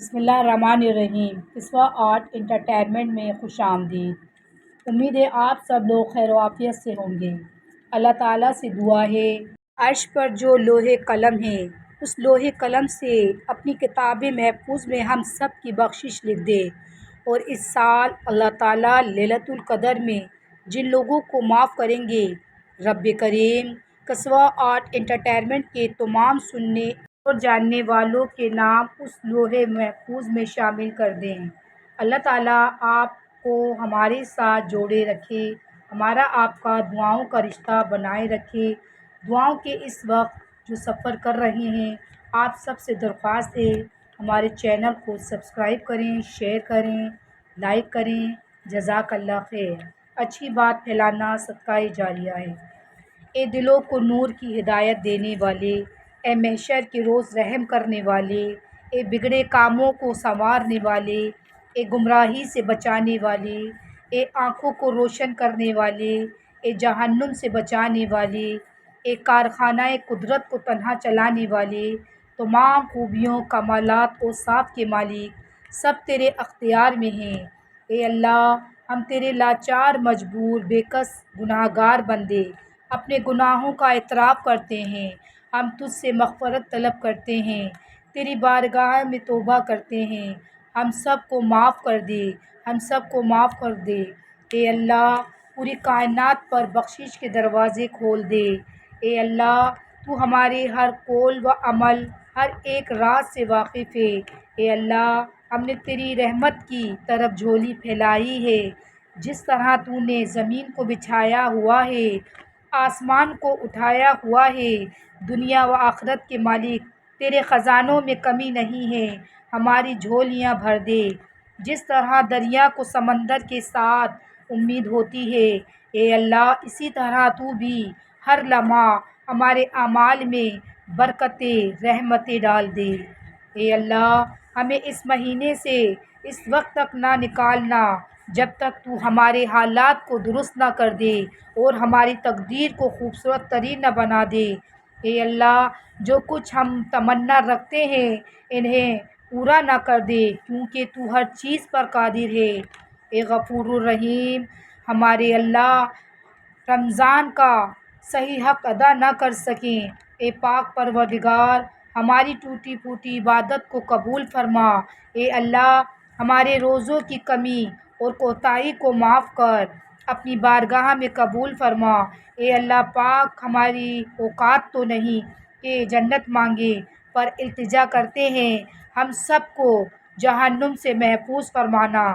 بسم اللہ الرحمن الرحیم۔ قصوہ آرٹ انٹرٹینمنٹ میں خوش آمدید۔ امید ہے آپ سب لوگ خیر و عافیت سے ہوں گے۔ اللہ تعالیٰ سے دعا ہے عرش پر جو لوح قلم ہے اس لوح قلم سے اپنی کتاب محفوظ میں ہم سب کی بخشش لکھ دے، اور اس سال اللہ تعالیٰ لیلۃ القدر میں جن لوگوں کو معاف کریں گے، رب کریم قصوہ آرٹ انٹرٹینمنٹ کے تمام سننے اور جاننے والوں کے نام اس لوح محفوظ میں شامل کر دیں۔ اللہ تعالیٰ آپ کو ہمارے ساتھ جوڑے رکھے، ہمارا آپ کا دعاؤں کا رشتہ بنائے رکھے۔ دعاؤں کے اس وقت جو سفر کر رہے ہیں، آپ سب سے درخواست ہے ہمارے چینل کو سبسکرائب کریں، شیئر کریں، لائک کریں۔ جزاک اللہ خیر۔ اچھی بات پھیلانا صدقہ جاریہ ہے۔ اے دلوں کو نور کی ہدایت دینے والے، اے محشر کے روز رحم کرنے والے، اے بگڑے کاموں کو سنوارنے والے، اے گمراہی سے بچانے والے، اے آنکھوں کو روشن کرنے والے، اے جہنم سے بچانے والے، اے کارخانہ قدرت کو تنہا چلانے والے، تمام خوبیوں، کمالات اور صاف کے مالک، سب تیرے اختیار میں ہیں۔ اے اللہ، ہم تیرے لاچار، مجبور، بے کس گناہ گار بندے اپنے گناہوں کا اعتراف کرتے ہیں۔ ہم تجھ سے مغفرت طلب کرتے ہیں، تیری بارگاہ میں توبہ کرتے ہیں۔ ہم سب کو معاف کر دے، ہم سب کو معاف کر دے۔ اے اللہ، پوری کائنات پر بخشش کے دروازے کھول دے۔ اے اللہ، تو ہمارے ہر قول و عمل، ہر ایک راز سے واقف ہے۔ اے اللہ، ہم نے تیری رحمت کی طرف جھولی پھیلائی ہے۔ جس طرح تو نے زمین کو بچھایا ہوا ہے، آسمان کو اٹھایا ہوا ہے، دنیا و آخرت کے مالک تیرے خزانوں میں کمی نہیں ہے، ہماری جھولیاں بھر دے۔ جس طرح دریا کو سمندر کے ساتھ امید ہوتی ہے، اے اللہ اسی طرح تو بھی ہر لمحہ ہمارے اعمال میں برکتیں، رحمتیں ڈال دے۔ اے اللہ، ہمیں اس مہینے سے اس وقت تک نہ نکالنا جب تک تو ہمارے حالات کو درست نہ کر دے اور ہماری تقدیر کو خوبصورت ترین نہ بنا دے۔ اے اللہ، جو کچھ ہم تمنا رکھتے ہیں انہیں پورا نہ کر دے، کیونکہ تو ہر چیز پر قادر ہے۔ اے غفور الرحیم، ہمارے اللہ رمضان کا صحیح حق ادا نہ کر سکیں، اے پاک پروردگار ہماری ٹوٹی پھوٹی عبادت کو قبول فرما۔ اے اللہ، ہمارے روزوں کی کمی اور کوتاہی کو معاف کر اپنی بارگاہ میں قبول فرما۔ اے اللہ پاک، ہماری اوقات تو نہیں کہ جنت مانگے، پر التجا کرتے ہیں ہم سب کو جہنم سے محفوظ فرمانا۔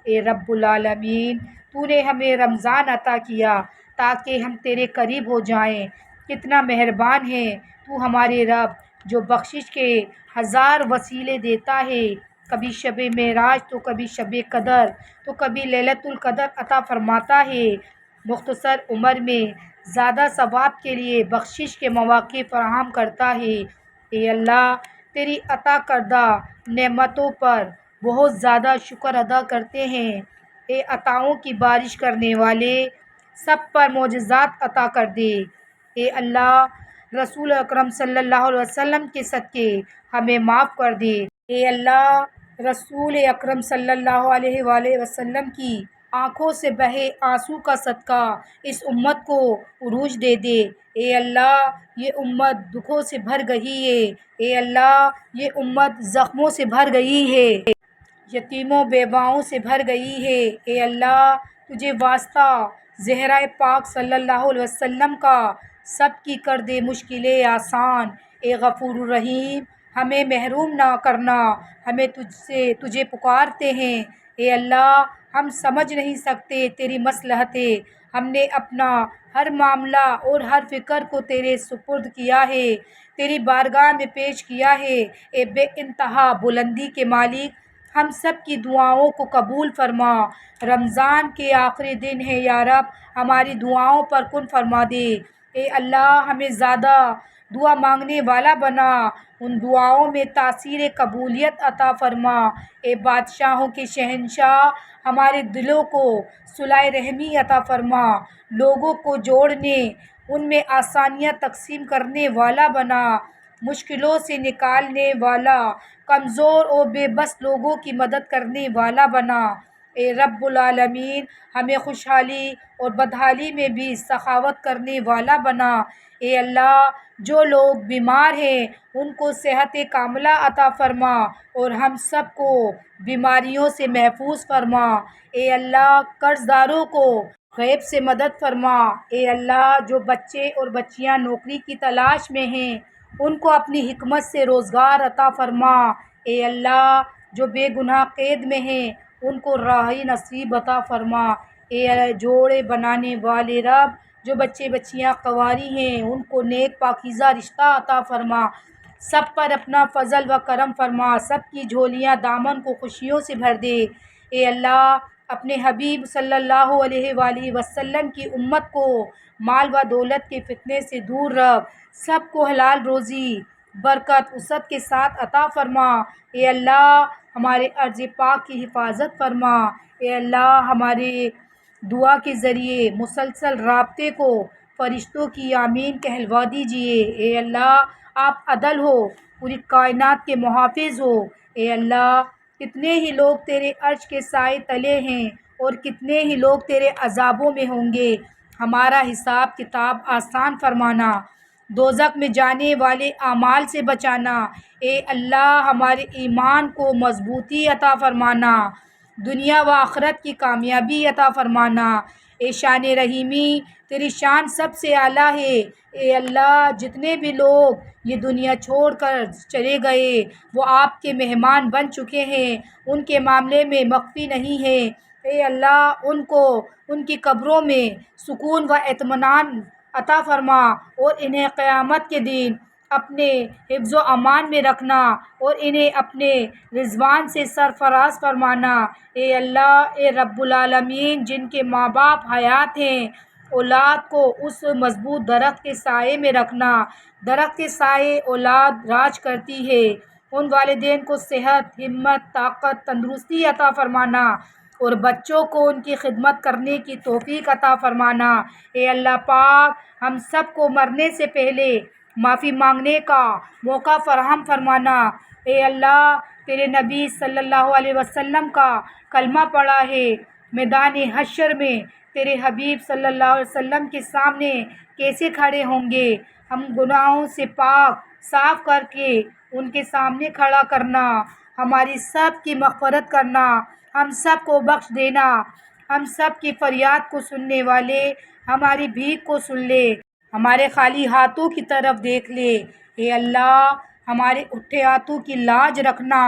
اے رب العالمین، تو نے ہمیں رمضان عطا کیا تاکہ ہم تیرے قریب ہو جائیں۔ کتنا مہربان ہے تو ہمارے رب، جو بخشش کے ہزار وسیلے دیتا ہے، کبھی شب معراج تو کبھی شب قدر تو کبھی لیلۃ القدر عطا فرماتا ہے۔ مختصر عمر میں زیادہ ثواب کے لیے بخشش کے مواقع فراہم کرتا ہے۔ اے اللہ، تیری عطا کردہ نعمتوں پر بہت زیادہ شکر ادا کرتے ہیں۔ اے عطاؤں کی بارش کرنے والے، سب پر معجزات عطا کر دے۔ اے اللہ، رسول اکرم صلی اللہ علیہ وسلم کے صدقے ہمیں معاف کر دے۔ اے اللہ، رسول اکرم صلی اللہ علیہ وآلہ وسلم کی آنکھوں سے بہے آنسو کا صدقہ اس امت کو عروج دے دے۔ اے اللہ، یہ امت دکھوں سے بھر گئی ہے، اے اللہ یہ امت زخموں سے بھر گئی ہے، یتیموں بیواؤں سے بھر گئی ہے۔ اے اللہ، تجھے واسطہ زہرہ پاک صلی اللہ علیہ وسلم کا سب کی کر دے مشکلیں آسان۔ اے غفور الرحیم، ہمیں محروم نہ کرنا، ہمیں تجھے پکارتے ہیں۔ اے اللہ، ہم سمجھ نہیں سکتے تیری مصلحتیں، ہم نے اپنا ہر معاملہ اور ہر فکر کو تیرے سپرد کیا ہے، تیری بارگاہ میں پیش کیا ہے۔ اے بے انتہا بلندی کے مالک، ہم سب کی دعاؤں کو قبول فرما۔ رمضان کے آخری دن ہے یا رب، ہماری دعاؤں پر کن فرما دے۔ اے اللہ، ہمیں زیادہ دعا مانگنے والا بنا، ان دعاؤں میں تاثیر قبولیت عطا فرما۔ اے بادشاہوں کے شہنشاہ، ہمارے دلوں کو صلح رحمی عطا فرما، لوگوں کو جوڑنے، ان میں آسانیاں تقسیم کرنے والا بنا، مشکلوں سے نکالنے والا، کمزور اور بے بس لوگوں کی مدد کرنے والا بنا۔ اے رب العالمین ہمیں خوشحالی اور بدحالی میں بھی سخاوت کرنے والا بنا۔ اے اللہ جو لوگ بیمار ہیں ان کو صحت کاملہ عطا فرما اور ہم سب کو بیماریوں سے محفوظ فرما۔ اے اللہ قرض داروں کو غیب سے مدد فرما۔ اے اللہ جو بچے اور بچیاں نوکری کی تلاش میں ہیں ان کو اپنی حکمت سے روزگار عطا فرما۔ اے اللہ جو بے گناہ قید میں ہیں ان کو راحت نصیب عطا فرما۔ اے جوڑے بنانے والے رب جو بچے بچیاں کنواری ہیں ان کو نیک پاکیزہ رشتہ عطا فرما۔ سب پر اپنا فضل و کرم فرما، سب کی جھولیاں دامن کو خوشیوں سے بھر دے۔ اے اللہ اپنے حبیب صلی اللہ علیہ وآلہ وسلم کی امت کو مال و دولت کے فتنے سے دور رکھ، سب کو حلال روزی برکت وسعت کے ساتھ عطا فرما۔ اے اللہ ہمارے ارض پاک کی حفاظت فرما۔ اے اللہ ہمارے دعا کے ذریعے مسلسل رابطے کو فرشتوں کی آمین کہلوا دیجیے۔ اے اللہ آپ عدل ہو، پوری کائنات کے محافظ ہو۔ اے اللہ کتنے ہی لوگ تیرے عرش کے سائے تلے ہیں اور کتنے ہی لوگ تیرے عذابوں میں ہوں گے، ہمارا حساب کتاب آسان فرمانا، دوزخ میں جانے والے اعمال سے بچانا۔ اے اللہ ہمارے ایمان کو مضبوطی عطا فرمانا، دنیا و آخرت کی کامیابی عطا فرمانا۔ اے شان رحیمی تیری شان سب سے اعلیٰ ہے۔ اے اللہ جتنے بھی لوگ یہ دنیا چھوڑ کر چلے گئے وہ آپ کے مہمان بن چکے ہیں، ان کے معاملے میں مخفی نہیں ہے۔ اے اللہ ان کو ان کی قبروں میں سکون و اطمینان عطا فرما اور انہیں قیامت کے دن اپنے حفظ و امان میں رکھنا اور انہیں اپنے رضوان سے سرفراز فرمانا۔ اے اللہ اے رب العالمین جن کے ماں باپ حیات ہیں اولاد کو اس مضبوط درخت کے سائے میں رکھنا، درخت کے سائے اولاد راج کرتی ہے، ان والدین کو صحت ہمت طاقت تندرستی عطا فرمانا اور بچوں کو ان کی خدمت کرنے کی توفیق عطا فرمانا۔ اے اللہ پاک ہم سب کو مرنے سے پہلے معافی مانگنے کا موقع فراہم فرمانا۔ اے اللہ تیرے نبی صلی اللہ علیہ وسلم کا کلمہ پڑھا ہے، میدان حشر میں تیرے حبیب صلی اللہ علیہ وسلم کے سامنے کیسے کھڑے ہوں گے، ہم گناہوں سے پاک صاف کر کے ان کے سامنے کھڑا کرنا، ہماری سب کی مغفرت کرنا، ہم سب کو بخش دینا، ہم سب کی فریاد کو سننے والے ہماری بھیک کو سن لے، ہمارے خالی ہاتھوں کی طرف دیکھ لے۔ اے اللہ ہمارے اٹھے ہاتھوں کی لاج رکھنا،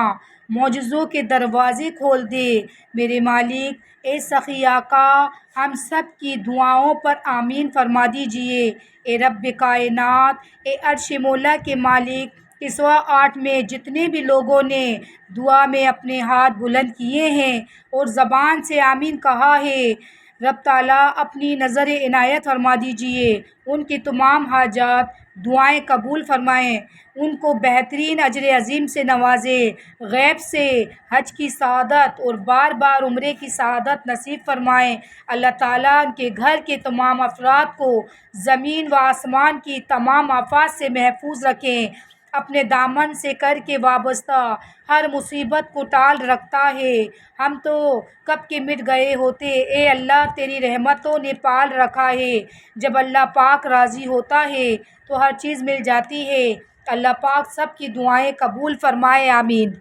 معجزوں کے دروازے کھول دے میرے مالک۔ اے سخی آقا ہم سب کی دعاؤں پر آمین فرما دیجئے۔ اے رب کائنات، اے عرش مولا کے مالک، اس 8 میں جتنے بھی لوگوں نے دعا میں اپنے ہاتھ بلند کیے ہیں اور زبان سے آمین کہا ہے، رب تعالیٰ اپنی نظر عنایت فرما دیجئے، ان کی تمام حاجات دعائیں قبول فرمائیں، ان کو بہترین اجر عظیم سے نوازے، غیب سے حج کی سعادت اور بار بار عمرے کی سعادت نصیب فرمائیں۔ اللہ تعالیٰ ان کے گھر کے تمام افراد کو زمین و آسمان کی تمام آفات سے محفوظ رکھیں، اپنے دامن سے کر کے وابستہ ہر مصیبت کو ٹال رکھتا ہے، ہم تو کب کے مٹ گئے ہوتے، اے اللہ تیری رحمتوں نے پال رکھا ہے، جب اللہ پاک راضی ہوتا ہے تو ہر چیز مل جاتی ہے۔ اللہ پاک سب کی دعائیں قبول فرمائے، آمین۔